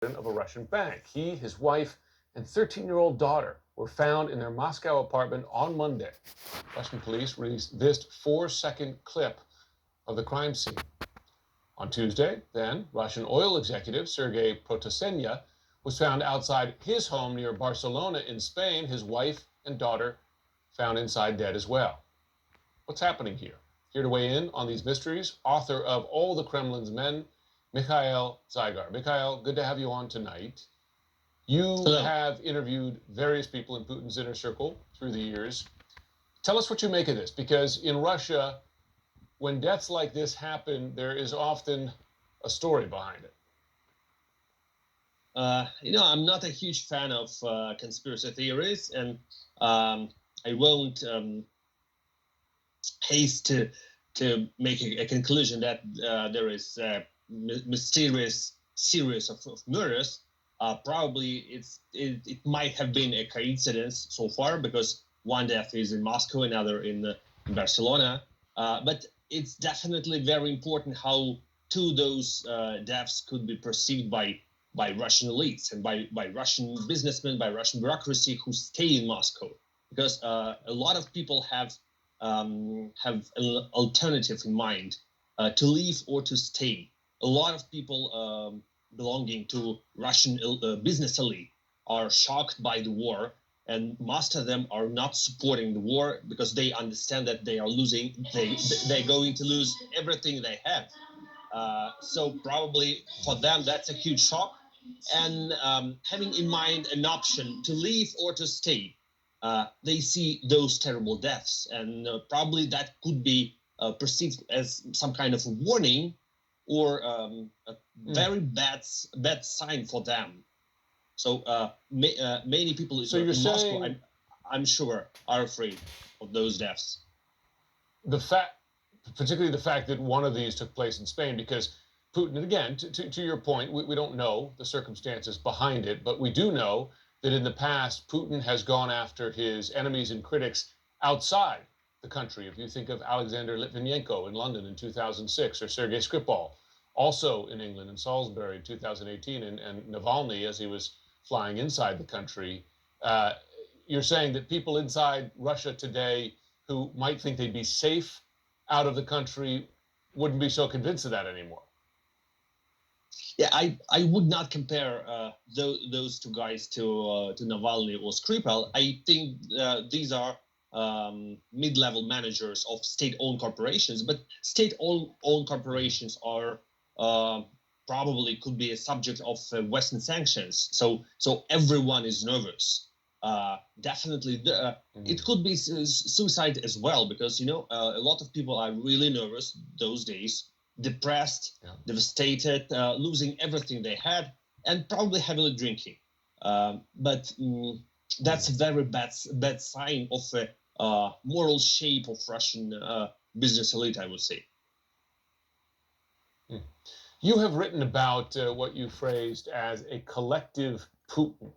of a Russian bank. He, his wife, and 13-year-old daughter were found in their Moscow apartment on Monday. Russian police released this 4-second clip of the crime scene. On Tuesday, then, Russian oil executive Sergei Protosenya was found outside his home near Barcelona in Spain. His wife and daughter found inside dead as well. What's happening here? Here to weigh in on these mysteries, author of All the Kremlin's Men, Mikhail Zygar. Mikhail, good to have you on tonight. You Hello. have interviewed various people in Putin's inner circle through the years. Tell us what you make of this, because in Russia, when deaths like this happen, there is often a story behind it. I'm not a huge fan of conspiracy theories, and I won't haste to make a conclusion that there is a mysterious series of murders. Probably it might have been a coincidence so far, because one death is in Moscow, another in Barcelona. But it's definitely very important how those deaths could be perceived by Russian elites and by Russian businessmen, by Russian bureaucracy who stay in Moscow, because a lot of people have an alternative in mind, to leave or to stay. A lot of people belonging to Russian business elite are shocked by the war, and most of them are not supporting the war because they understand that they are losing. They're going to lose everything they have. So probably for them that's a huge shock, and having in mind an option to leave or to stay, they see those terrible deaths, and probably that could be perceived as some kind of a warning or a very bad sign for them. So many people So you're in saying Moscow, I'm sure, are afraid of those deaths. Particularly the fact that one of these took place in Spain, because Putin, and again, to your point, we don't know the circumstances behind it, but we do know that in the past, Putin has gone after his enemies and critics outside the country. If you think of Alexander Litvinenko in London in 2006, or Sergei Skripal, also in England in Salisbury in 2018, and Navalny as he was flying inside the country. You're saying that people inside Russia today who might think they'd be safe out of the country wouldn't be so convinced of that anymore. Yeah, I would not compare those two guys to Navalny or Skripal. I think these are mid-level managers of state-owned corporations, but state-owned corporations are probably could be a subject of Western sanctions. So everyone is nervous. Definitely, it could be suicide as well, because a lot of people are really nervous those days, depressed, devastated, losing everything they had, and probably heavily drinking. But that's a very bad sign of a moral shape of Russian business elite, I would say. You have written about what you phrased as a collective Putin.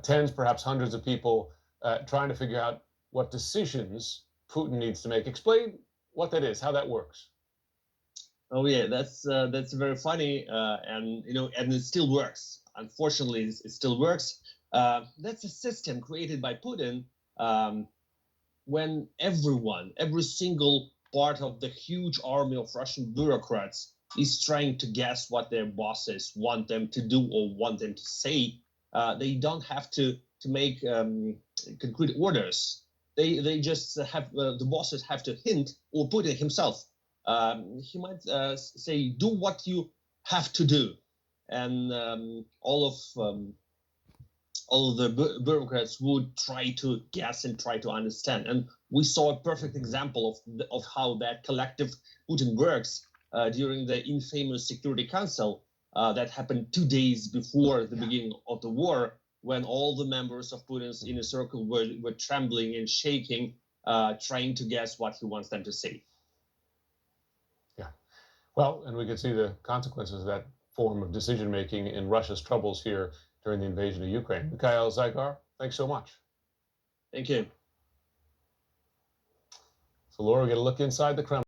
Tens, perhaps hundreds of people trying to figure out what decisions Putin needs to make. Explain what that is, how that works. Oh yeah, that's very funny, and it still works. Unfortunately, it still works. That's a system created by Putin, when every single part of the huge army of Russian bureaucrats is trying to guess what their bosses want them to do or want them to say. They don't have to make concrete orders. They just have the bosses have to hint, or Putin himself. He might say, "Do what you have to do," and all of the bureaucrats would try to guess and try to understand. And we saw a perfect example of how that collective Putin works during the infamous Security Council that happened 2 days before the beginning of the war, when all the members of Putin's inner circle were trembling and shaking, trying to guess what he wants them to say. Yeah. Well, and we could see the consequences of that form of decision-making in Russia's troubles here during the invasion of Ukraine. Mikhail Zygar, thanks so much. Thank you. So, Laura, we're going to look inside the Kremlin.